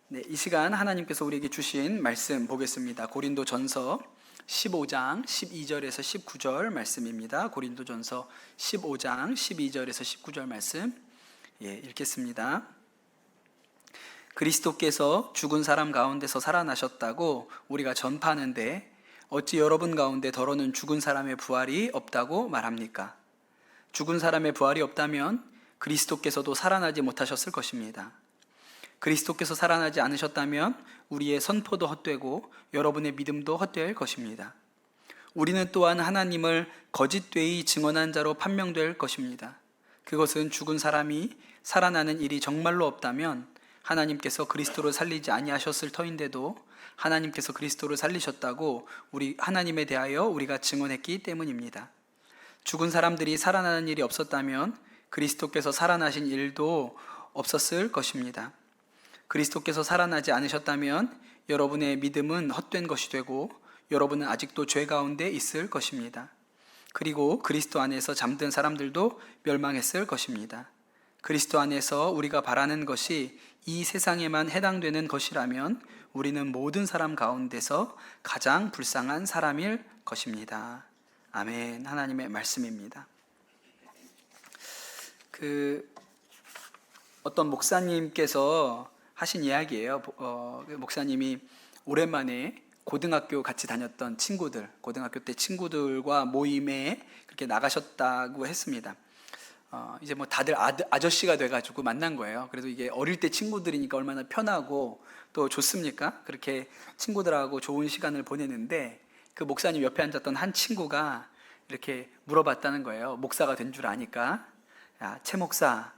네, 이 시간 하나님께서 우리에게 주신 말씀 보겠습니다. 고린도전서 15장 12절에서 19절 말씀입니다. 고린도전서 15장 12절에서 19절 말씀 읽겠습니다. 그리스도께서 죽은 사람 가운데서 살아나셨다고 우리가 전파하는데 어찌 여러분 가운데 더러는 죽은 사람의 부활이 없다고 말합니까? 죽은 사람의 부활이 없다면 그리스도께서도 살아나지 못하셨을 것입니다. 그리스도께서 살아나지 않으셨다면 우리의 선포도 헛되고 여러분의 믿음도 헛될 것입니다. 우리는 또한 하나님을 거짓되이 증언한 자로 판명될 것입니다. 그것은 죽은 사람이 살아나는 일이 정말로 없다면 하나님께서 그리스도를 살리지 아니하셨을 터인데도 하나님께서 그리스도를 살리셨다고 하나님에 대하여 우리가 증언했기 때문입니다. 죽은 사람들이 살아나는 일이 없었다면 그리스도께서 살아나신 일도 없었을 것입니다. 그리스도께서 살아나지 않으셨다면 여러분의 믿음은 헛된 것이 되고 여러분은 아직도 죄 가운데 있을 것입니다. 그리고 그리스도 안에서 잠든 사람들도 멸망했을 것입니다. 그리스도 안에서 우리가 바라는 것이 이 세상에만 해당되는 것이라면 우리는 모든 사람 가운데서 가장 불쌍한 사람일 것입니다. 아멘. 하나님의 말씀입니다. 어떤 목사님께서 하신 이야기예요. 목사님이 오랜만에 고등학교 같이 다녔던 친구들, 고등학교 때 친구들과 모임에 그렇게 나가셨다고 했습니다. 이제 뭐 다들 아저씨가 돼가지고 만난 거예요. 그래도 이게 어릴 때 친구들이니까 얼마나 편하고 또 좋습니까? 그렇게 친구들하고 좋은 시간을 보내는데 그 목사님 옆에 앉았던 한 친구가 이렇게 물어봤다는 거예요. 목사가 된 줄 아니까. 야, 최 목사,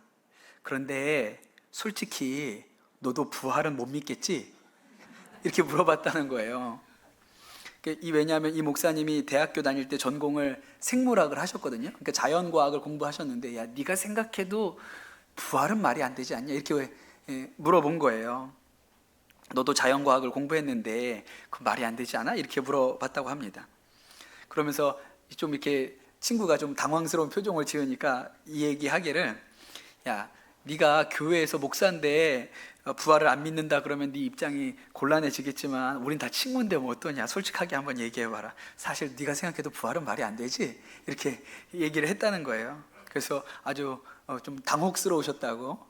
그런데 솔직히 너도 부활은 못 믿겠지? 이렇게 물어봤다는 거예요. 왜냐하면 이 목사님이 대학교 다닐 때 전공을 생물학을 하셨거든요. 그러니까 자연과학을 공부하셨는데 야, 네가 생각해도 부활은 말이 안 되지 않냐? 이렇게 물어본 거예요. 너도 자연과학을 공부했는데 그 말이 안 되지 않아? 이렇게 물어봤다고 합니다. 그러면서 좀 이렇게 친구가 좀 당황스러운 표정을 지으니까 이 얘기 하기를, 야, 네가 교회에서 목사인데 부활을 안 믿는다 그러면 네 입장이 곤란해지겠지만 우린 다 친구인데 뭐 어떠냐, 솔직하게 한번 얘기해봐라. 사실 네가 생각해도 부활은 말이 안 되지? 이렇게 얘기를 했다는 거예요. 그래서 아주 좀 당혹스러우셨다고,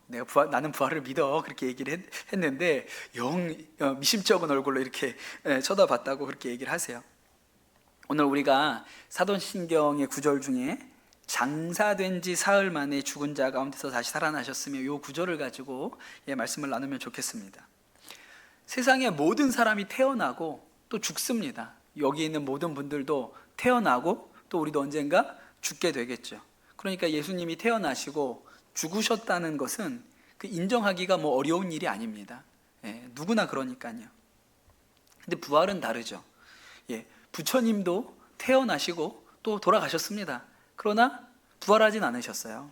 나는 부활을 믿어, 그렇게 얘기를 했는데 미심쩍은 얼굴로 이렇게 쳐다봤다고 그렇게 얘기를 하세요. 오늘 우리가 사도신경의 구절 중에 장사된 지 사흘 만에 죽은 자 가운데서 다시 살아나셨으며 이 구절을 가지고 말씀을 나누면 좋겠습니다. 세상의 모든 사람이 태어나고 또 죽습니다. 여기 있는 모든 분들도 태어나고 또 우리도 언젠가 죽게 되겠죠. 그러니까 예수님이 태어나시고 죽으셨다는 것은 인정하기가 뭐 어려운 일이 아닙니다. 누구나 그러니까요. 근데 부활은 다르죠. 부처님도 태어나시고 또 돌아가셨습니다. 그러나 부활하진 않으셨어요.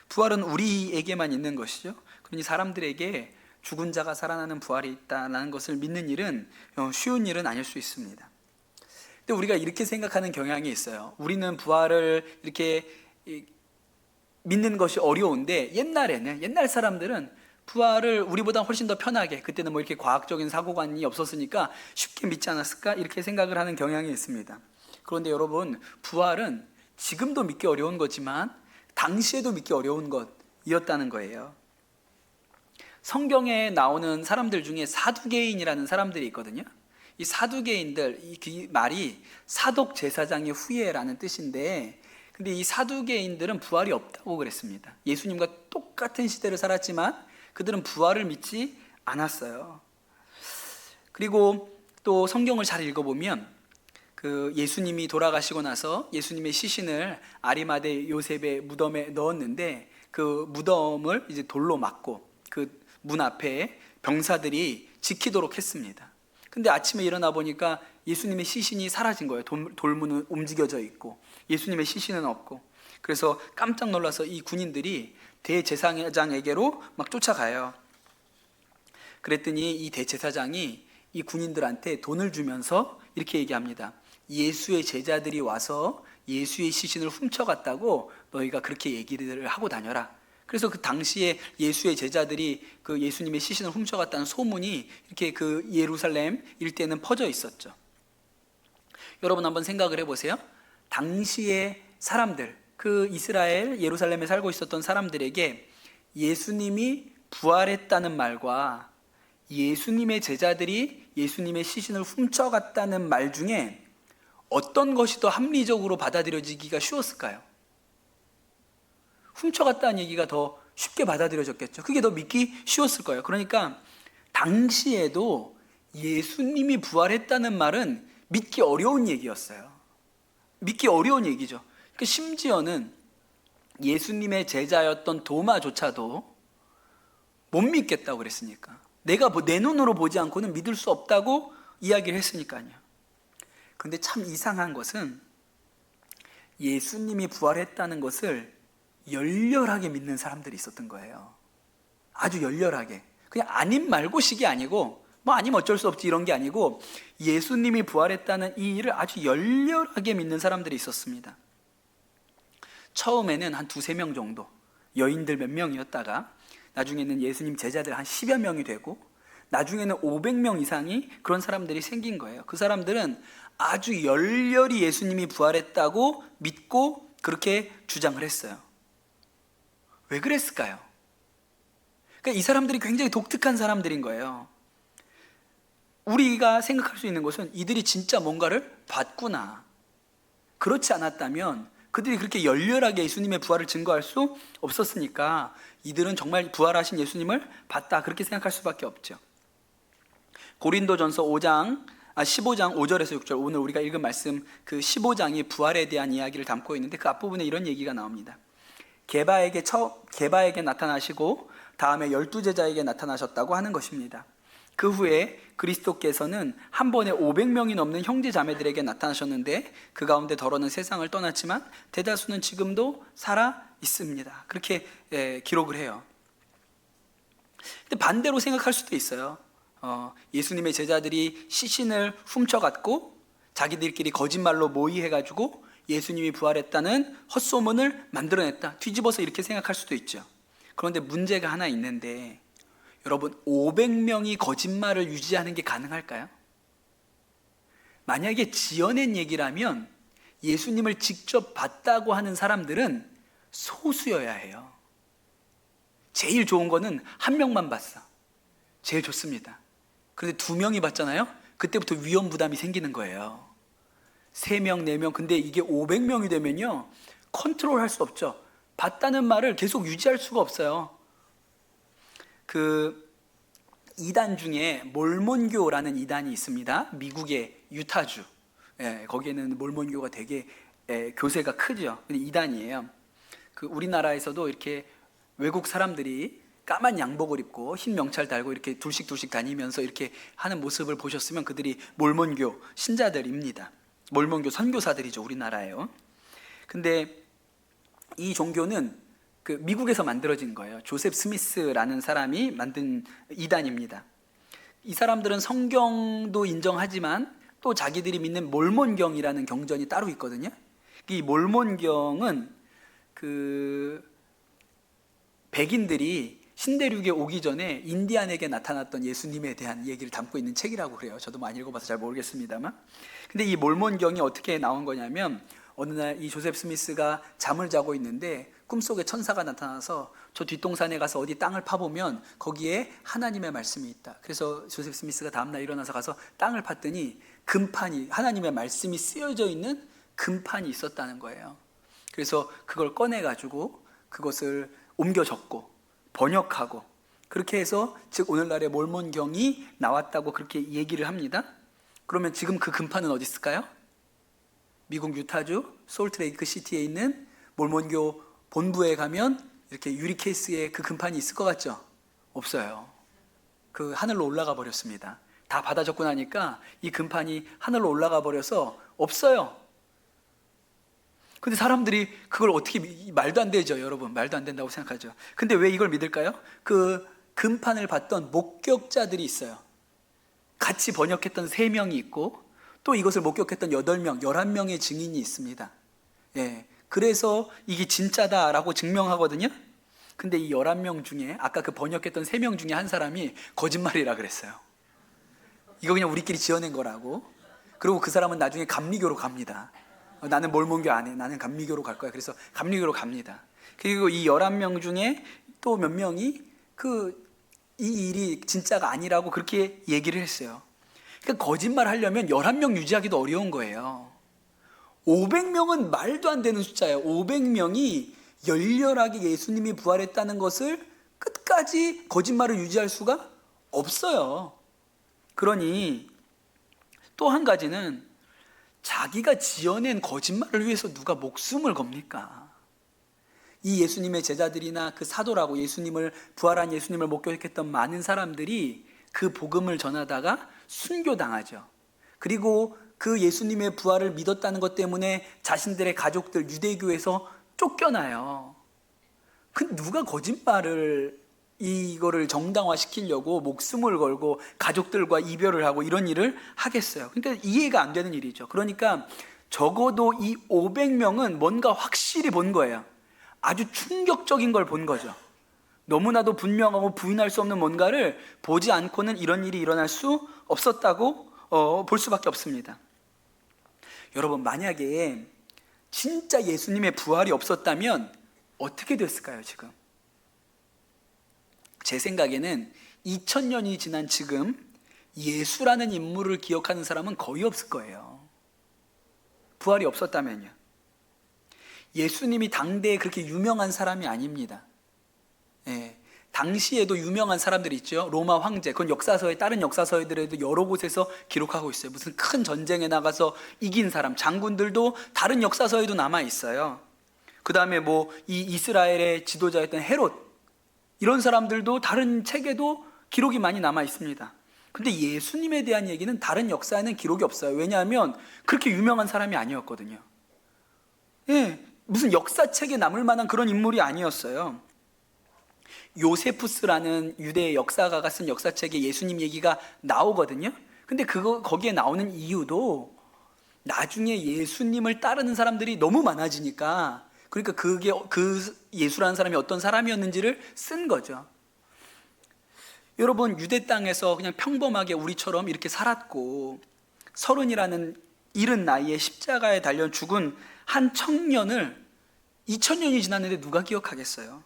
부활은 우리에게만 있는 것이죠. 그러니 사람들에게 죽은 자가 살아나는 부활이 있다는 것을 믿는 일은 쉬운 일은 아닐 수 있습니다. 근데 우리가 이렇게 생각하는 경향이 있어요. 우리는 부활을 이렇게 믿는 것이 어려운데 옛날 사람들은 부활을 우리보다 훨씬 더 편하게, 그때는 뭐 이렇게 과학적인 사고관이 없었으니까 쉽게 믿지 않았을까, 이렇게 생각을 하는 경향이 있습니다. 그런데 여러분, 부활은 지금도 믿기 어려운 거지만 당시에도 믿기 어려운 것이었다는 거예요. 성경에 나오는 사람들 중에 사두개인이라는 사람들이 있거든요. 이 사두개인들, 이 말이 사독 제사장의 후예라는 뜻인데, 근데 이 사두개인들은 부활이 없다고 그랬습니다. 예수님과 똑같은 시대를 살았지만 그들은 부활을 믿지 않았어요. 그리고 또 성경을 잘 읽어보면 예수님이 돌아가시고 나서 예수님의 시신을 아리마대 요셉의 무덤에 넣었는데 그 무덤을 이제 돌로 막고 그 문 앞에 병사들이 지키도록 했습니다. 근데 아침에 일어나 보니까 예수님의 시신이 사라진 거예요. 돌문은 움직여져 있고 예수님의 시신은 없고. 그래서 깜짝 놀라서 이 군인들이 대제사장에게로 막 쫓아가요. 그랬더니 이 대제사장이 이 군인들한테 돈을 주면서 이렇게 얘기합니다. 예수의 제자들이 와서 예수의 시신을 훔쳐갔다고 너희가 그렇게 얘기를 하고 다녀라. 그래서 그 당시에 예수의 제자들이 그 예수님의 시신을 훔쳐갔다는 소문이 이렇게 그 예루살렘 일대에는 퍼져 있었죠. 여러분 한번 생각을 해보세요. 당시의 사람들, 그 이스라엘 예루살렘에 살고 있었던 사람들에게 예수님이 부활했다는 말과 예수님의 제자들이 예수님의 시신을 훔쳐갔다는 말 중에 어떤 것이 더 합리적으로 받아들여지기가 쉬웠을까요? 훔쳐갔다는 얘기가 더 쉽게 받아들여졌겠죠. 그게 더 믿기 쉬웠을 거예요. 그러니까 당시에도 예수님이 부활했다는 말은 믿기 어려운 얘기였어요. 믿기 어려운 얘기죠. 그러니까 심지어는 예수님의 제자였던 도마조차도 못 믿겠다고 그랬으니까, 내가 내 눈으로 보지 않고는 믿을 수 없다고 이야기를 했으니까요. 근데 참 이상한 것은 예수님이 부활했다는 것을 열렬하게 믿는 사람들이 있었던 거예요. 아주 열렬하게. 그냥 아님 말고식이 아니고 뭐 아니면 어쩔 수 없지 이런 게 아니고 예수님이 부활했다는 이 일을 아주 열렬하게 믿는 사람들이 있었습니다. 처음에는 한 2-3명 정도, 여인들 몇 명이었다가 나중에는 예수님 제자들 한 10여 명이 되고 나중에는 500명 이상이 그런 사람들이 생긴 거예요. 그 사람들은 아주 열렬히 예수님이 부활했다고 믿고 그렇게 주장을 했어요. 왜 그랬을까요? 그러니까 이 사람들이 굉장히 독특한 사람들인 거예요. 우리가 생각할 수 있는 것은 이들이 진짜 뭔가를 봤구나. 그렇지 않았다면 그들이 그렇게 열렬하게 예수님의 부활을 증거할 수 없었으니까 이들은 정말 부활하신 예수님을 봤다, 그렇게 생각할 수밖에 없죠. 고린도전서 15장 5절에서 6절, 오늘 우리가 읽은 말씀 그 15장이 부활에 대한 이야기를 담고 있는데 그 앞부분에 이런 얘기가 나옵니다. 게바에게 나타나시고 다음에 12제자에게 나타나셨다고 하는 것입니다. 그 후에 그리스도께서는 한 번에 500명이 넘는 형제 자매들에게 나타나셨는데 그 가운데 더러는 세상을 떠났지만 대다수는 지금도 살아 있습니다. 그렇게 기록을 해요. 근데 반대로 생각할 수도 있어요. 예수님의 제자들이 시신을 훔쳐갔고 자기들끼리 거짓말로 모의해가지고 예수님이 부활했다는 헛소문을 만들어냈다, 뒤집어서 이렇게 생각할 수도 있죠. 그런데 문제가 하나 있는데, 여러분 500명이 거짓말을 유지하는 게 가능할까요? 만약에 지어낸 얘기라면 예수님을 직접 봤다고 하는 사람들은 소수여야 해요. 제일 좋은 거는 한 명만 봤어, 제일 좋습니다. 그런데 2명이 봤잖아요. 그때부터 위험 부담이 생기는 거예요. 3명, 4명, 근데 이게 500명이 되면요, 컨트롤 할 수 없죠. 봤다는 말을 계속 유지할 수가 없어요. 그 이단 중에 몰몬교라는 이단이 있습니다. 미국의 유타주, 거기에는 몰몬교가 되게 교세가 크죠. 근데 이단이에요. 그 우리나라에서도 이렇게 외국 사람들이 까만 양복을 입고 흰 명찰 달고 이렇게 둘씩 다니면서 이렇게 하는 모습을 보셨으면 그들이 몰몬교 신자들입니다. 몰몬교 선교사들이죠, 우리나라에요. 근데 이 종교는 그 미국에서 만들어진 거예요. 조셉 스미스라는 사람이 만든 이단입니다. 이 사람들은 성경도 인정하지만 또 자기들이 믿는 몰몬경이라는 경전이 따로 있거든요. 이 몰몬경은 그 백인들이 신대륙에 오기 전에 인디안에게 나타났던 예수님에 대한 얘기를 담고 있는 책이라고 그래요. 저도 많이 읽어봐서 잘 모르겠습니다만. 근데 이 몰몬경이 어떻게 나온 거냐면, 어느 날 이 조셉 스미스가 잠을 자고 있는데 꿈속에 천사가 나타나서 저 뒷동산에 가서 어디 땅을 파보면 거기에 하나님의 말씀이 있다. 그래서 조셉 스미스가 다음날 일어나서 가서 땅을 팠더니 금판이, 하나님의 말씀이 쓰여져 있는 금판이 있었다는 거예요. 그래서 그걸 꺼내가지고 그것을 옮겨 적고 번역하고 그렇게 해서 즉 오늘날의 몰몬경이 나왔다고 그렇게 얘기를 합니다. 그러면 지금 그 금판은 어디 있을까요? 미국 유타주 솔트레이크 시티에 있는 몰몬교 본부에 가면 이렇게 유리 케이스에 그 금판이 있을 것 같죠? 없어요. 그 하늘로 올라가 버렸습니다. 다 받아 적고 나니까 이 금판이 하늘로 올라가 버려서 없어요. 근데 사람들이 그걸 어떻게, 말도 안 되죠, 여러분. 말도 안 된다고 생각하죠. 근데 왜 이걸 믿을까요? 그 금판을 봤던 목격자들이 있어요. 같이 번역했던 3명이 있고 또 이것을 목격했던 8명, 11명의 증인이 있습니다. 그래서 이게 진짜다라고 증명하거든요. 근데 이 11명 중에 아까 그 번역했던 3명 중에 한 사람이 거짓말이라 그랬어요. 이거 그냥 우리끼리 지어낸 거라고. 그리고 그 사람은 나중에 감리교로 갑니다. 나는 몰몬교 안 해. 나는 감리교로 갈 거야. 그래서 감리교로 갑니다. 그리고 이 11명 중에 또 몇 명이 이 일이 진짜가 아니라고 그렇게 얘기를 했어요. 그러니까 거짓말 하려면 11명 유지하기도 어려운 거예요. 500명은 말도 안 되는 숫자예요. 500명이 열렬하게 예수님이 부활했다는 것을 끝까지 거짓말을 유지할 수가 없어요. 그러니 또 한 가지는 자기가 지어낸 거짓말을 위해서 누가 목숨을 겁니까? 이 예수님의 제자들이나 그 사도라고 예수님을 부활한 예수님을 목격했던 많은 사람들이 그 복음을 전하다가 순교당하죠. 그리고 그 예수님의 부활을 믿었다는 것 때문에 자신들의 가족들 유대교에서 쫓겨나요. 그 누가 거짓말을 이거를 정당화시키려고 목숨을 걸고 가족들과 이별을 하고 이런 일을 하겠어요. 그러니까 이해가 안 되는 일이죠. 그러니까 적어도 이 500명은 뭔가 확실히 본 거예요. 아주 충격적인 걸 본 거죠. 너무나도 분명하고 부인할 수 없는 뭔가를 보지 않고는 이런 일이 일어날 수 없었다고 볼 수밖에 없습니다. 여러분, 만약에 진짜 예수님의 부활이 없었다면 어떻게 됐을까요, 지금? 제 생각에는 2000년이 지난 지금 예수라는 인물을 기억하는 사람은 거의 없을 거예요. 부활이 없었다면요. 예수님이 당대에 그렇게 유명한 사람이 아닙니다. 당시에도 유명한 사람들이 있죠. 로마 황제, 그건 역사서에, 다른 역사서들에도 여러 곳에서 기록하고 있어요. 무슨 큰 전쟁에 나가서 이긴 사람, 장군들도 다른 역사서에도 남아 있어요. 그 다음에 이 이스라엘의 지도자였던 헤롯, 이런 사람들도 다른 책에도 기록이 많이 남아 있습니다. 근데 예수님에 대한 얘기는 다른 역사에는 기록이 없어요. 왜냐하면 그렇게 유명한 사람이 아니었거든요. 무슨 역사책에 남을 만한 그런 인물이 아니었어요. 요세푸스라는 유대 역사가가 쓴 역사책에 예수님 얘기가 나오거든요. 근데 거기에 나오는 이유도 나중에 예수님을 따르는 사람들이 너무 많아지니까, 그러니까 그 예수라는 사람이 어떤 사람이었는지를 쓴 거죠. 여러분, 유대 땅에서 그냥 평범하게 우리처럼 이렇게 살았고 30이라는 이른 나이에 십자가에 달려 죽은 한 청년을 2000년이 지났는데 누가 기억하겠어요?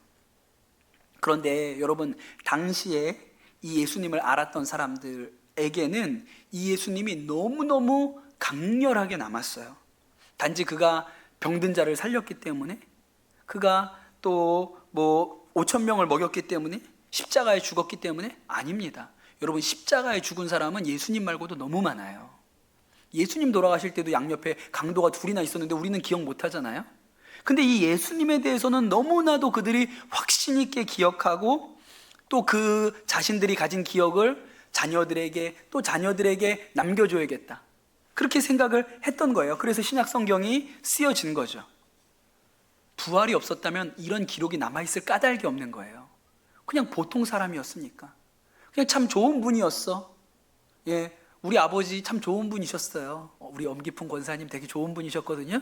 그런데 여러분, 당시에 이 예수님을 알았던 사람들에게는 이 예수님이 너무너무 강렬하게 남았어요. 단지 그가 병든 자를 살렸기 때문에, 그가 또 5,000명을 먹였기 때문에, 십자가에 죽었기 때문에? 아닙니다. 여러분, 십자가에 죽은 사람은 예수님 말고도 너무 많아요. 예수님 돌아가실 때도 양옆에 강도가 2이나 있었는데 우리는 기억 못 하잖아요. 근데 이 예수님에 대해서는 너무나도 그들이 확신 있게 기억하고, 또 그 자신들이 가진 기억을 자녀들에게 남겨줘야겠다, 그렇게 생각을 했던 거예요. 그래서 신약 성경이 쓰여진 거죠. 부활이 없었다면 이런 기록이 남아있을 까닭이 없는 거예요. 그냥 보통 사람이었으니까. 그냥 참 좋은 분이었어. 우리 아버지 참 좋은 분이셨어요. 우리 엄기풍 권사님 되게 좋은 분이셨거든요.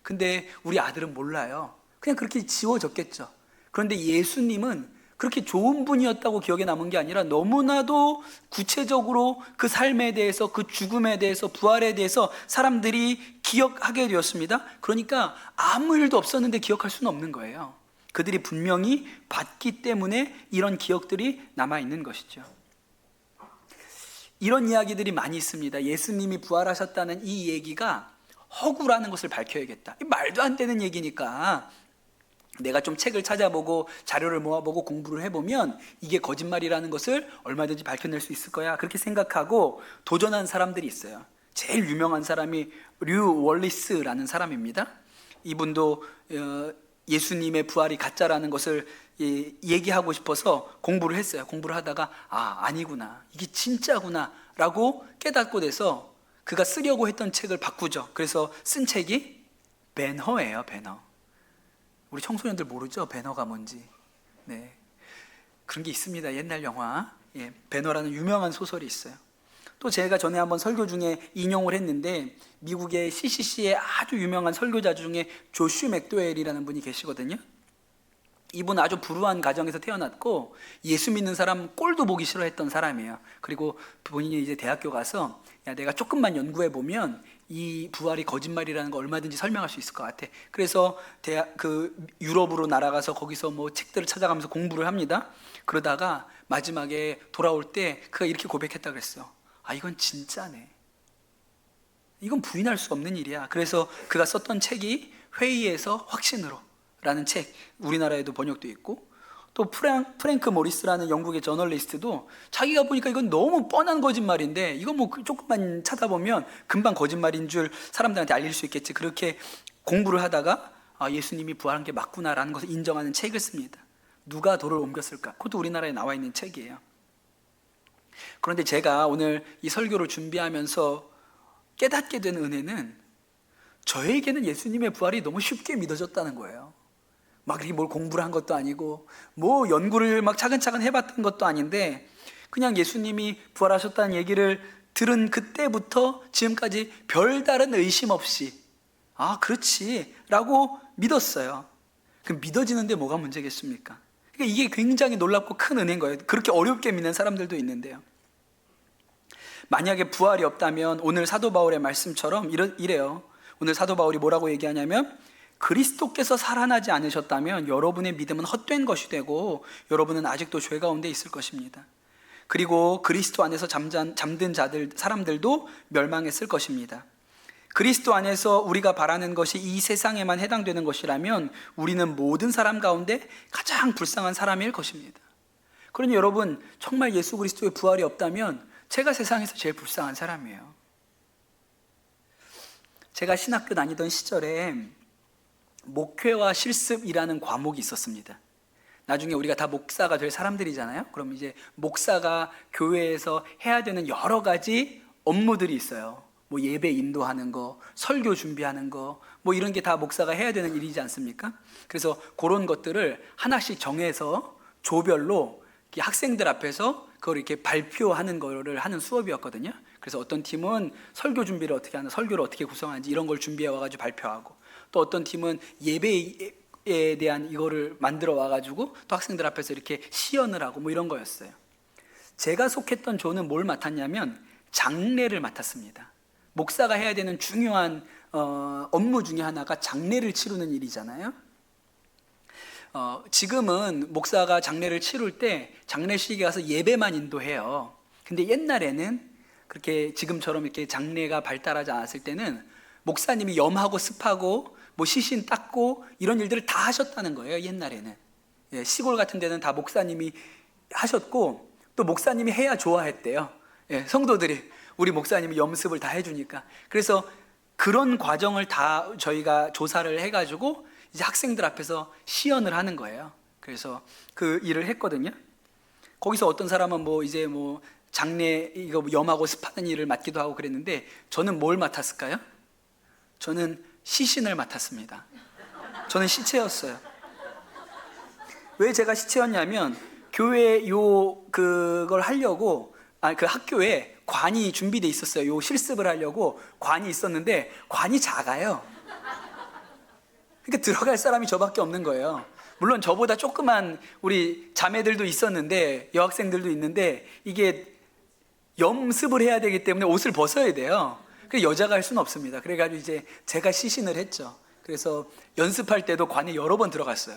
근데 우리 아들은 몰라요. 그냥 그렇게 지워졌겠죠. 그런데 예수님은 그렇게 좋은 분이었다고 기억에 남은 게 아니라 너무나도 구체적으로 그 삶에 대해서, 그 죽음에 대해서, 부활에 대해서 사람들이 기억하게 되었습니다. 그러니까 아무 일도 없었는데 기억할 수는 없는 거예요. 그들이 분명히 봤기 때문에 이런 기억들이 남아있는 것이죠. 이런 이야기들이 많이 있습니다. 예수님이 부활하셨다는 이 얘기가 허구라는 것을 밝혀야겠다. 말도 안 되는 얘기니까 내가 좀 책을 찾아보고 자료를 모아보고 공부를 해보면 이게 거짓말이라는 것을 얼마든지 밝혀낼 수 있을 거야, 그렇게 생각하고 도전한 사람들이 있어요. 제일 유명한 사람이 류 월리스라는 사람입니다. 이분도 예수님의 부활이 가짜라는 것을 얘기하고 싶어서 공부를 했어요. 공부를 하다가 아니구나, 이게 진짜구나 라고 깨닫고 돼서 그가 쓰려고 했던 책을 바꾸죠. 그래서 쓴 책이 배너예요. 배너. 우리 청소년들 모르죠? 배너가 뭔지. 네, 그런 게 있습니다. 옛날 영화 배너라는 유명한 소설이 있어요. 또 제가 전에 한번 설교 중에 인용을 했는데, 미국의 CCC의 아주 유명한 설교자 중에 조슈 맥도웰이라는 분이 계시거든요. 이분 아주 불우한 가정에서 태어났고 예수 믿는 사람 꼴도 보기 싫어했던 사람이에요. 그리고 본인이 이제 대학교 가서 야, 내가 조금만 연구해 보면 이 부활이 거짓말이라는 거 얼마든지 설명할 수 있을 것 같아. 그래서 유럽으로 날아가서 거기서 뭐 책들을 찾아가면서 공부를 합니다. 그러다가 마지막에 돌아올 때 그가 이렇게 고백했다 그랬어요. 아, 이건 진짜네. 이건 부인할 수 없는 일이야. 그래서 그가 썼던 책이 회의에서 확신으로 라는 책, 우리나라에도 번역돼 있고, 또 프랭크 모리스라는 영국의 저널리스트도 자기가 보니까 이건 너무 뻔한 거짓말인데 이건 뭐 조금만 찾아보면 금방 거짓말인 줄 사람들한테 알릴 수 있겠지, 그렇게 공부를 하다가 아, 예수님이 부활한 게 맞구나라는 것을 인정하는 책을 씁니다. 누가 돌을 옮겼을까? 그것도 우리나라에 나와 있는 책이에요. 그런데 제가 오늘 이 설교를 준비하면서 깨닫게 된 은혜는 저에게는 예수님의 부활이 너무 쉽게 믿어졌다는 거예요. 막 이렇게 뭘 공부를 한 것도 아니고 뭐 연구를 막 차근차근 해봤던 것도 아닌데 그냥 예수님이 부활하셨다는 얘기를 들은 그때부터 지금까지 별다른 의심 없이 아, 그렇지 라고 믿었어요. 그럼 믿어지는데 뭐가 문제겠습니까? 그러니까 이게 굉장히 놀랍고 큰 은혜인 거예요. 그렇게 어렵게 믿는 사람들도 있는데요. 만약에 부활이 없다면 오늘 사도 바울의 말씀처럼 이래요. 오늘 사도 바울이 뭐라고 얘기하냐면 그리스도께서 살아나지 않으셨다면 여러분의 믿음은 헛된 것이 되고 여러분은 아직도 죄 가운데 있을 것입니다. 그리고 그리스도 안에서 잠든 사람들도 멸망했을 것입니다. 그리스도 안에서 우리가 바라는 것이 이 세상에만 해당되는 것이라면 우리는 모든 사람 가운데 가장 불쌍한 사람일 것입니다. 그러니 여러분, 정말 예수 그리스도의 부활이 없다면 제가 세상에서 제일 불쌍한 사람이에요. 제가 신학교 다니던 시절에 목회와 실습이라는 과목이 있었습니다. 나중에 우리가 다 목사가 될 사람들이잖아요. 그럼 이제 목사가 교회에서 해야 되는 여러 가지 업무들이 있어요. 뭐 예배 인도하는 거, 설교 준비하는 거, 뭐 이런 게 다 목사가 해야 되는 일이지 않습니까? 그래서 그런 것들을 하나씩 정해서 조별로 학생들 앞에서 그걸 이렇게 발표하는 거를 하는 수업이었거든요. 그래서 어떤 팀은 설교 준비를 어떻게 하나, 설교를 어떻게 구성하는지 이런 걸 준비해 와가지고 발표하고, 또 어떤 팀은 예배에 대한 이거를 만들어 와가지고 또 학생들 앞에서 이렇게 시연을 하고 뭐 이런 거였어요. 제가 속했던 조는 뭘 맡았냐면 장례를 맡았습니다. 목사가 해야 되는 중요한 업무 중에 하나가 장례를 치르는 일이잖아요. 지금은 목사가 장례를 치룰 때 장례식에 가서 예배만 인도해요. 근데 옛날에는 그렇게 지금처럼 이렇게 장례가 발달하지 않았을 때는 목사님이 염하고 습하고 뭐 시신 닦고 이런 일들을 다 하셨다는 거예요. 옛날에는 시골 같은 데는 다 목사님이 하셨고, 또 목사님이 해야 좋아했대요. 성도들이 우리 목사님이 염습을 다 해주니까. 그래서 그런 과정을 다 저희가 조사를 해가지고 이제 학생들 앞에서 시연을 하는 거예요. 그래서 그 일을 했거든요. 거기서 어떤 사람은 뭐 이제 뭐 장례 이거 염하고 습하는 일을 맡기도 하고 그랬는데, 저는 뭘 맡았을까요? 저는 시신을 맡았습니다. 저는 시체였어요. 왜 제가 시체였냐면, 교회 그걸 하려고 그 학교에 관이 준비돼 있었어요. 요 실습을 하려고 관이 있었는데 관이 작아요. 그러니까 들어갈 사람이 저밖에 없는 거예요. 물론 저보다 조그만 우리 자매들도 있었는데, 여학생들도 있는데, 이게 염습을 해야 되기 때문에 옷을 벗어야 돼요. 그래서 여자가 할 수는 없습니다. 그래가지고 이제 제가 시신을 했죠. 그래서 연습할 때도 관에 여러 번 들어갔어요.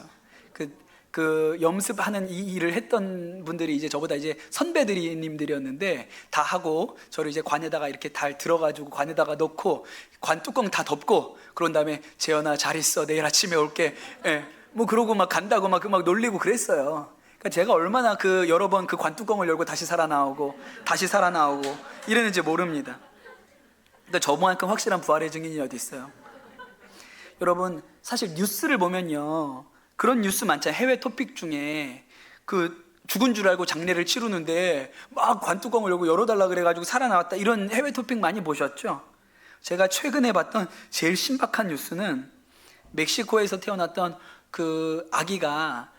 그 염습하는 이 일을 했던 분들이 이제 저보다 이제 선배님들이었는데 다 하고 저를 이제 관에다가 이렇게 달 들어가지고 관에다가 넣고 관 뚜껑 다 덮고, 그런 다음에 재현아 잘 있어, 내일 아침에 올게, 뭐 그러고 막 간다고 막 놀리고 그랬어요. 그러니까 제가 얼마나 여러 번 그 관 뚜껑을 열고 다시 살아나오고 이랬는지 모릅니다. 근데 저만큼 확실한 부활의 증인이 어디 있어요? 여러분, 사실 뉴스를 보면요, 그런 뉴스 많잖아요. 해외 토픽 중에 죽은 줄 알고 장례를 치르는데 막 관뚜껑을 열고 열어달라 그래가지고 살아나왔다, 이런 해외 토픽 많이 보셨죠? 제가 최근에 봤던 제일 신박한 뉴스는 멕시코에서 태어났던 그 아기가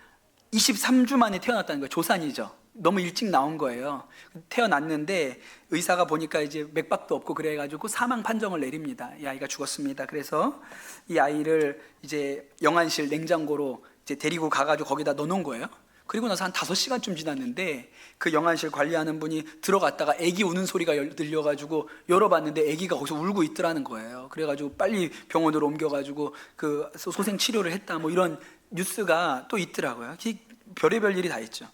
23주 만에 태어났다는 거예요. 조산이죠. 너무 일찍 나온 거예요. 태어났는데 의사가 보니까 이제 맥박도 없고 그래가지고 사망 판정을 내립니다. 이 아이가 죽었습니다. 그래서 이 아이를 이제 영안실 냉장고로 이제 데리고 가가지고 거기다 넣어놓은 거예요. 그리고 나서 한 5시간쯤 지났는데 그 영안실 관리하는 분이 들어갔다가 아기 우는 소리가 들려가지고 열어봤는데 아기가 거기서 울고 있더라는 거예요. 그래가지고 빨리 병원으로 옮겨가지고 그 소생 치료를 했다, 뭐 이런 뉴스가 또 있더라고요. 별의별 일이 다 있죠.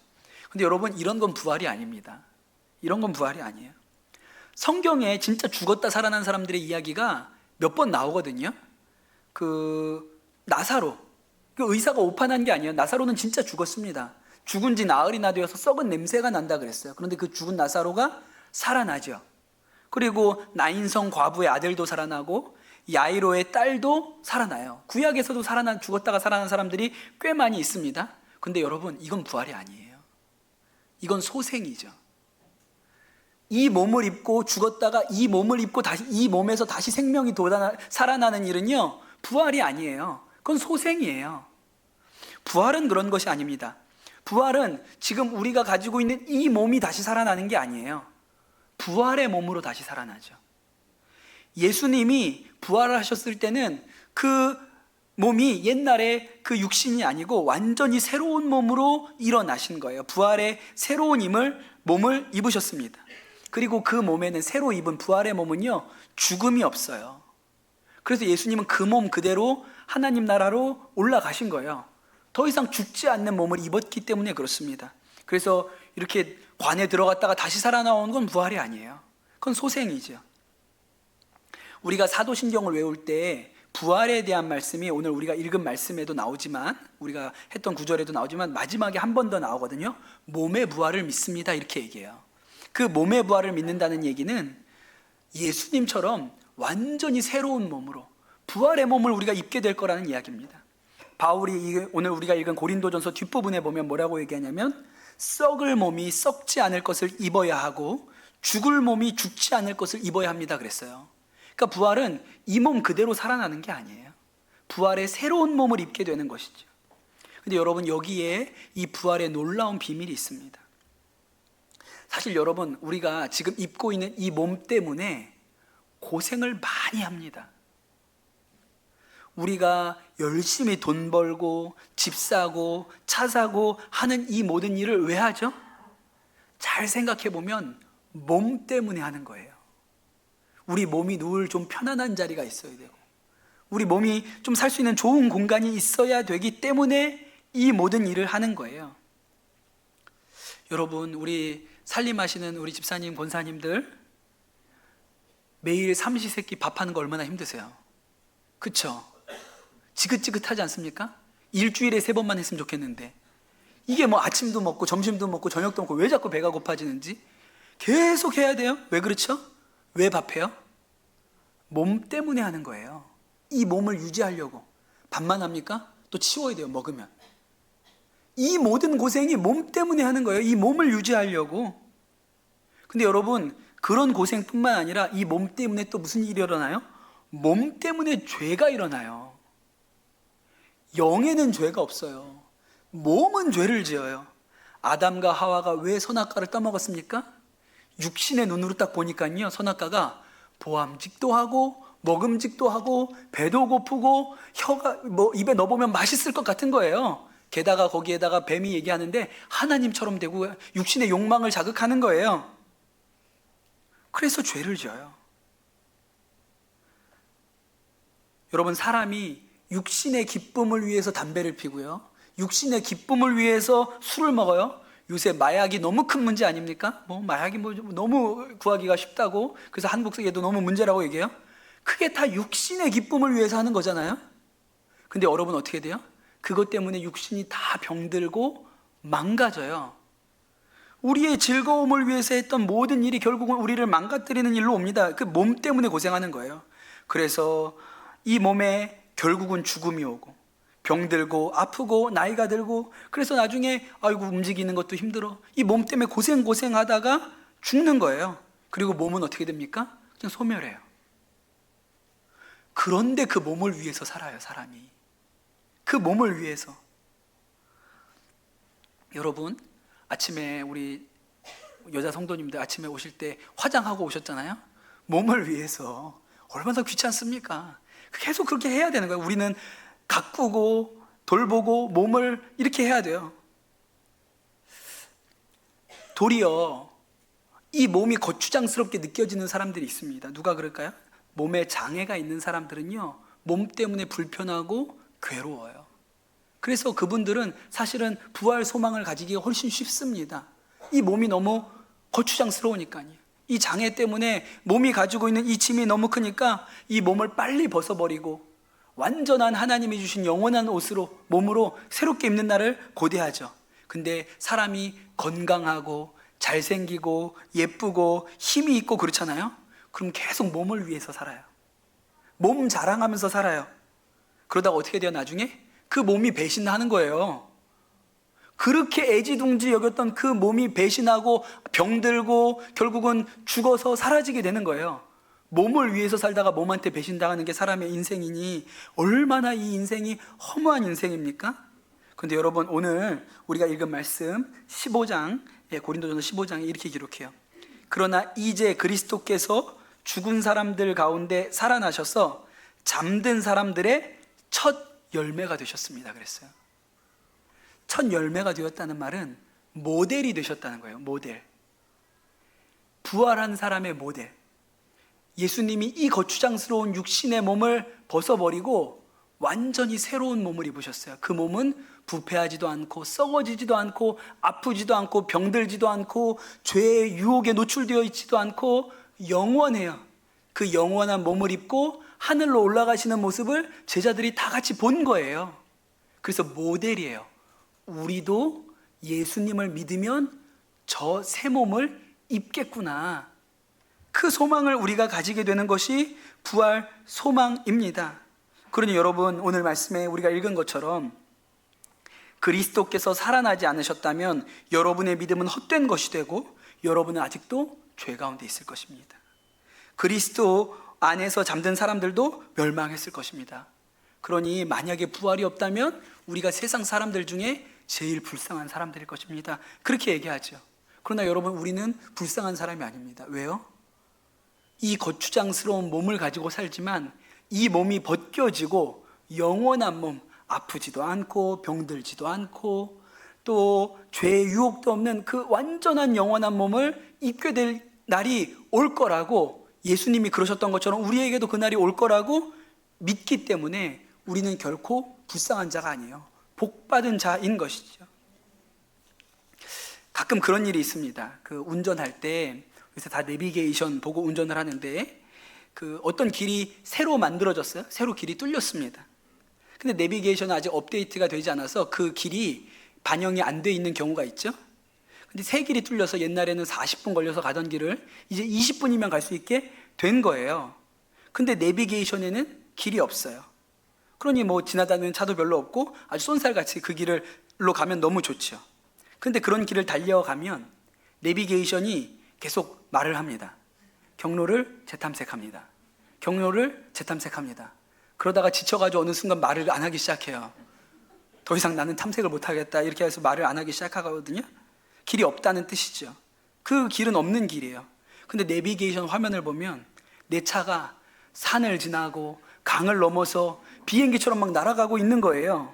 근데 여러분, 이런 건 부활이 아닙니다. 이런 건 부활이 아니에요. 성경에 진짜 죽었다 살아난 사람들의 이야기가 몇 번 나오거든요. 그 나사로, 그 의사가 오판한 게 아니에요. 나사로는 진짜 죽었습니다. 죽은 지 나흘이나 되어서 썩은 냄새가 난다 그랬어요. 그런데 그 죽은 나사로가 살아나죠. 그리고 나인성 과부의 아들도 살아나고 야이로의 딸도 살아나요. 구약에서도 죽었다가 살아난 사람들이 꽤 많이 있습니다. 근데 여러분, 이건 부활이 아니에요. 이건 소생이죠. 이 몸을 입고 죽었다가 이 몸을 입고 다시 이 몸에서 다시 생명이 살아나는 일은요, 부활이 아니에요. 그건 소생이에요. 부활은 그런 것이 아닙니다. 부활은 지금 우리가 가지고 있는 이 몸이 다시 살아나는 게 아니에요. 부활의 몸으로 다시 살아나죠. 예수님이 부활하셨을 때는 그 몸이 옛날에 그 육신이 아니고 완전히 새로운 몸으로 일어나신 거예요. 부활의 새로운 몸을 입으셨습니다. 그리고 그 몸에는, 새로 입은 부활의 몸은요, 죽음이 없어요. 그래서 예수님은 그 몸 그대로 하나님 나라로 올라가신 거예요. 더 이상 죽지 않는 몸을 입었기 때문에 그렇습니다. 그래서 이렇게 관에 들어갔다가 다시 살아나오는 건 부활이 아니에요. 그건 소생이죠. 우리가 사도신경을 외울 때 부활에 대한 말씀이 오늘 우리가 읽은 말씀에도 나오지만, 우리가 했던 구절에도 나오지만, 마지막에 한 번 더 나오거든요. 몸의 부활을 믿습니다, 이렇게 얘기해요. 그 몸의 부활을 믿는다는 얘기는 예수님처럼 완전히 새로운 몸으로 부활의 몸을 우리가 입게 될 거라는 이야기입니다. 바울이 오늘 우리가 읽은 고린도전서 뒷부분에 보면 뭐라고 얘기하냐면, 썩을 몸이 썩지 않을 것을 입어야 하고 죽을 몸이 죽지 않을 것을 입어야 합니다 그랬어요. 그러니까 부활은 이 몸 그대로 살아나는 게 아니에요. 부활의 새로운 몸을 입게 되는 것이죠. 근데 여러분, 여기에 이 부활의 놀라운 비밀이 있습니다. 사실 여러분, 우리가 지금 입고 있는 이 몸 때문에 고생을 많이 합니다. 우리가 열심히 돈 벌고 집 사고 차 사고 하는 이 모든 일을 왜 하죠? 잘 생각해 보면 몸 때문에 하는 거예요. 우리 몸이 늘 좀 편안한 자리가 있어야 되고, 우리 몸이 좀 살 수 있는 좋은 공간이 있어야 되기 때문에 이 모든 일을 하는 거예요. 여러분, 우리 살림하시는 우리 집사님, 권사님들 매일 삼시세끼 밥하는 거 얼마나 힘드세요? 그쵸? 지긋지긋하지 않습니까? 일주일에 3번만 했으면 좋겠는데, 이게 뭐 아침도 먹고 점심도 먹고 저녁도 먹고 왜 자꾸 배가 고파지는지 계속 해야 돼요. 왜 그렇죠? 왜 밥해요? 몸 때문에 하는 거예요. 이 몸을 유지하려고. 밥만 합니까? 또 치워야 돼요, 먹으면. 이 모든 고생이 몸 때문에 하는 거예요. 이 몸을 유지하려고. 근데 여러분, 그런 고생뿐만 아니라 이 몸 때문에 또 무슨 일이 일어나요? 몸 때문에 죄가 일어나요. 영에는 죄가 없어요. 몸은 죄를 지어요. 아담과 하와가 왜 선악과를 따먹었습니까? 육신의 눈으로 딱 보니까요, 선악과가 보암직도 하고 먹음직도 하고 배도 고프고 혀가 뭐 입에 넣어보면 맛있을 것 같은 거예요. 게다가 거기에다가 뱀이 얘기하는데 하나님처럼 되고 육신의 욕망을 자극하는 거예요. 그래서 죄를 지어요. 여러분, 사람이 육신의 기쁨을 위해서 담배를 피고요, 육신의 기쁨을 위해서 술을 먹어요. 요새 마약이 너무 큰 문제 아닙니까? 마약이 너무 구하기가 쉽다고, 그래서 한국에도 너무 문제라고 얘기해요. 그게 다 육신의 기쁨을 위해서 하는 거잖아요. 근데 여러분, 어떻게 돼요? 그것 때문에 육신이 다 병들고 망가져요. 우리의 즐거움을 위해서 했던 모든 일이 결국은 우리를 망가뜨리는 일로 옵니다. 그 몸 때문에 고생하는 거예요. 그래서 이 몸에 결국은 죽음이 오고 병들고 아프고 나이가 들고, 그래서 나중에 아이고 움직이는 것도 힘들어, 이 몸 때문에 고생하다가 죽는 거예요. 그리고 몸은 어떻게 됩니까? 그냥 소멸해요. 그런데 그 몸을 위해서 살아요, 사람이. 그 몸을 위해서. 여러분, 아침에 우리 여자 성도님들 아침에 오실 때 화장하고 오셨잖아요. 몸을 위해서. 얼마나 귀찮습니까? 계속 그렇게 해야 되는 거예요. 우리는 가꾸고 돌보고 몸을 이렇게 해야 돼요. 도리어 이 몸이 거추장스럽게 느껴지는 사람들이 있습니다. 누가 그럴까요? 몸에 장애가 있는 사람들은요, 몸 때문에 불편하고 괴로워요. 그래서 그분들은 사실은 부활 소망을 가지기가 훨씬 쉽습니다. 이 몸이 너무 거추장스러우니까요. 이 장애 때문에 몸이 가지고 있는 이 짐이 너무 크니까 이 몸을 빨리 벗어버리고 완전한 하나님이 주신 영원한 몸으로 새롭게 입는 날을 고대하죠. 근데 사람이 건강하고 잘생기고 예쁘고 힘이 있고 그렇잖아요. 그럼 계속 몸을 위해서 살아요. 몸 자랑하면서 살아요. 그러다가 어떻게 돼요? 나중에 그 몸이 배신하는 거예요. 그렇게 애지중지 여겼던 그 몸이 배신하고 병들고 결국은 죽어서 사라지게 되는 거예요. 몸을 위해서 살다가 몸한테 배신당하는 게 사람의 인생이니 얼마나 이 인생이 허무한 인생입니까? 근데 여러분, 오늘 우리가 읽은 말씀 15장, 고린도전서 15장에 이렇게 기록해요. 그러나 이제 그리스도께서 죽은 사람들 가운데 살아나셔서 잠든 사람들의 첫 열매가 되셨습니다. 그랬어요. 첫 열매가 되었다는 말은 모델이 되셨다는 거예요. 모델. 부활한 사람의 모델. 예수님이 이 거추장스러운 육신의 몸을 벗어버리고 완전히 새로운 몸을 입으셨어요. 그 몸은 부패하지도 않고 썩어지지도 않고 아프지도 않고 병들지도 않고 죄의 유혹에 노출되어 있지도 않고 영원해요. 그 영원한 몸을 입고 하늘로 올라가시는 모습을 제자들이 다 같이 본 거예요. 그래서 모델이에요. 우리도 예수님을 믿으면 저 새 몸을 입겠구나. 그 소망을 우리가 가지게 되는 것이 부활 소망입니다. 그러니 여러분, 오늘 말씀에 우리가 읽은 것처럼 그리스도께서 살아나지 않으셨다면 여러분의 믿음은 헛된 것이 되고 여러분은 아직도 죄 가운데 있을 것입니다. 그리스도 안에서 잠든 사람들도 멸망했을 것입니다. 그러니 만약에 부활이 없다면 우리가 세상 사람들 중에 제일 불쌍한 사람들일 것입니다. 그렇게 얘기하죠. 그러나 여러분, 우리는 불쌍한 사람이 아닙니다. 왜요? 이 거추장스러운 몸을 가지고 살지만 이 몸이 벗겨지고 영원한 몸, 아프지도 않고 병들지도 않고 또 죄의 유혹도 없는 그 완전한 영원한 몸을 입게 될 날이 올 거라고, 예수님이 그러셨던 것처럼 우리에게도 그 날이 올 거라고 믿기 때문에 우리는 결코 불쌍한 자가 아니에요. 복받은 자인 것이죠. 가끔 그런 일이 있습니다. 그 운전할 때 그래서 다 내비게이션 보고 운전을 하는데 그 어떤 길이 새로 만들어졌어요. 새로 길이 뚫렸습니다. 근데 내비게이션은 아직 업데이트가 되지 않아서 그 길이 반영이 안 돼 있는 경우가 있죠. 근데 새 길이 뚫려서 옛날에는 40분 걸려서 가던 길을 이제 20분이면 갈 수 있게 된 거예요. 근데 내비게이션에는 길이 없어요. 그러니 뭐 지나다니는 차도 별로 없고 아주 쏜살같이 그 길로 가면 너무 좋죠. 근데 그런 길을 달려가면 내비게이션이 계속 말을 합니다. 경로를 재탐색합니다. 경로를 재탐색합니다. 그러다가 지쳐가지고 어느 순간 말을 안 하기 시작해요. 더 이상 나는 탐색을 못 하겠다 이렇게 해서 말을 안 하기 시작하거든요. 길이 없다는 뜻이죠. 그 길은 없는 길이에요. 근데 내비게이션 화면을 보면 내 차가 산을 지나고 강을 넘어서 비행기처럼 막 날아가고 있는 거예요.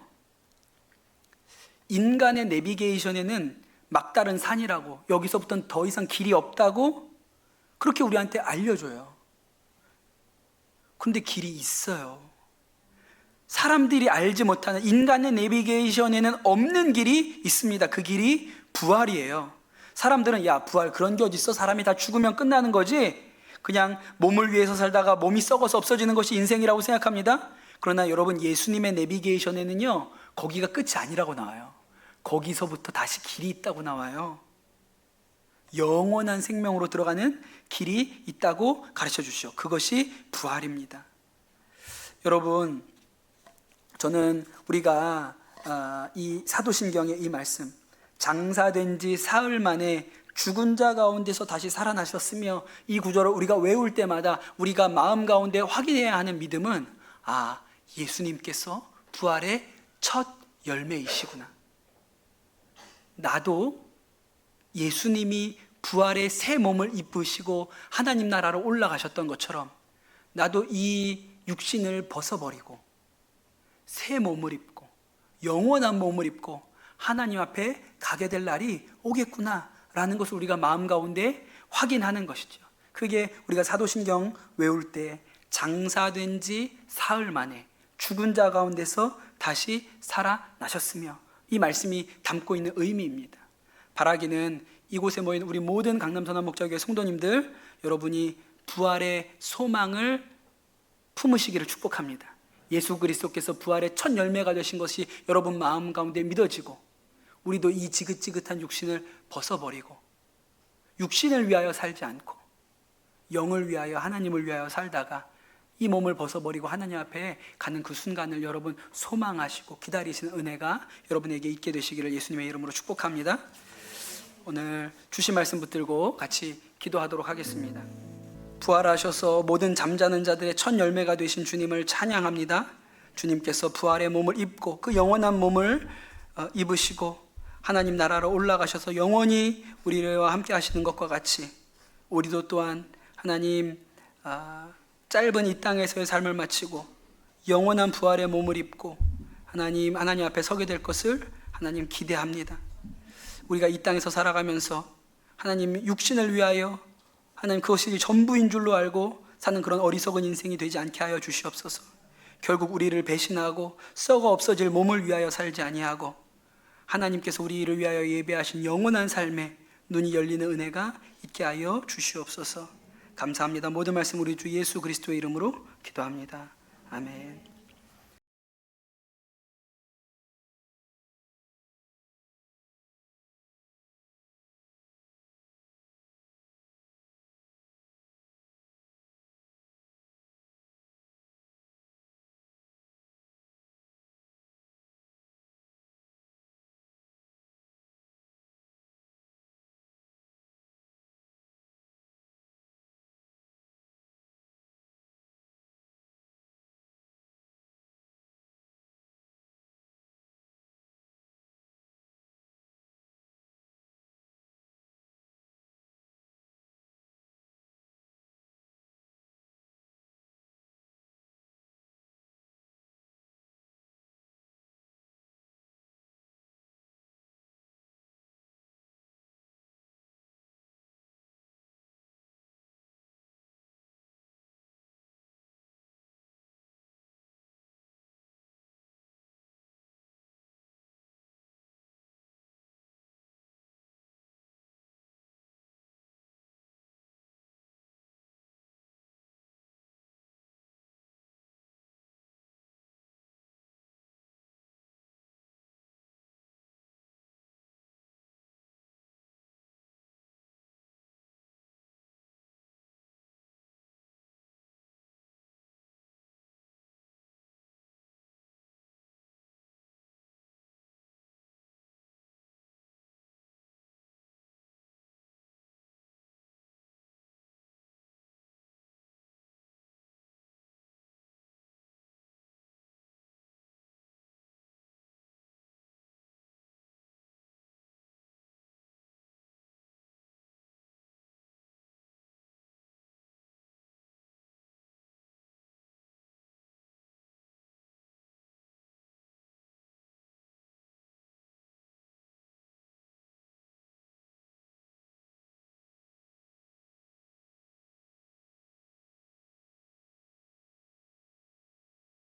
인간의 내비게이션에는 막다른 산이라고, 여기서부터는 더 이상 길이 없다고 그렇게 우리한테 알려줘요. 근데 길이 있어요. 사람들이 알지 못하는 인간의 내비게이션에는 없는 길이 있습니다. 그 길이 부활이에요. 사람들은 야, 부활 그런 게 어디 있어? 사람이 다 죽으면 끝나는 거지, 그냥 몸을 위해서 살다가 몸이 썩어서 없어지는 것이 인생이라고 생각합니다. 그러나 여러분, 예수님의 내비게이션에는요 거기가 끝이 아니라고 나와요. 거기서부터 다시 길이 있다고 나와요. 영원한 생명으로 들어가는 길이 있다고 가르쳐 주시죠. 그것이 부활입니다. 여러분, 저는 우리가 이 사도신경의 이 말씀, 장사된 지 사흘 만에 죽은 자 가운데서 다시 살아나셨으며, 이 구절을 우리가 외울 때마다 우리가 마음 가운데 확인해야 하는 믿음은, 아, 예수님께서 부활의 첫 열매이시구나. 나도 예수님이 부활의 새 몸을 입으시고 하나님 나라로 올라가셨던 것처럼 나도 이 육신을 벗어버리고 새 몸을 입고 영원한 몸을 입고 하나님 앞에 가게 될 날이 오겠구나라는 것을 우리가 마음 가운데 확인하는 것이죠. 그게 우리가 사도신경 외울 때 장사된 지 사흘 만에 죽은 자 가운데서 다시 살아나셨으며, 이 말씀이 담고 있는 의미입니다. 바라기는 이곳에 모인 우리 모든 강남선한목자교회 성도님들, 여러분이 부활의 소망을 품으시기를 축복합니다. 예수 그리스도께서 부활의 첫 열매가 되신 것이 여러분 마음 가운데 믿어지고, 우리도 이 지긋지긋한 육신을 벗어버리고 육신을 위하여 살지 않고 영을 위하여, 하나님을 위하여 살다가 이 몸을 벗어버리고 하나님 앞에 가는 그 순간을 여러분 소망하시고 기다리시는 은혜가 여러분에게 있게 되시기를 예수님의 이름으로 축복합니다. 오늘 주신 말씀 붙들고 같이 기도하도록 하겠습니다. 부활하셔서 모든 잠자는 자들의 첫 열매가 되신 주님을 찬양합니다. 주님께서 부활의 몸을 입고 그 영원한 몸을 입으시고 하나님 나라로 올라가셔서 영원히 우리와 함께 하시는 것과 같이, 우리도 또한 하나님 짧은 이 땅에서의 삶을 마치고 영원한 부활의 몸을 입고 하나님 앞에 서게 될 것을 하나님 기대합니다. 우리가 이 땅에서 살아가면서 하나님 육신을 위하여 하나님 그것이 전부인 줄로 알고 사는 그런 어리석은 인생이 되지 않게 하여 주시옵소서. 결국 우리를 배신하고 썩어 없어질 몸을 위하여 살지 아니하고 하나님께서 우리를 위하여 예배하신 영원한 삶에 눈이 열리는 은혜가 있게 하여 주시옵소서. 감사합니다. 모든 말씀 우리 주 예수 그리스도의 이름으로 기도합니다. 아멘.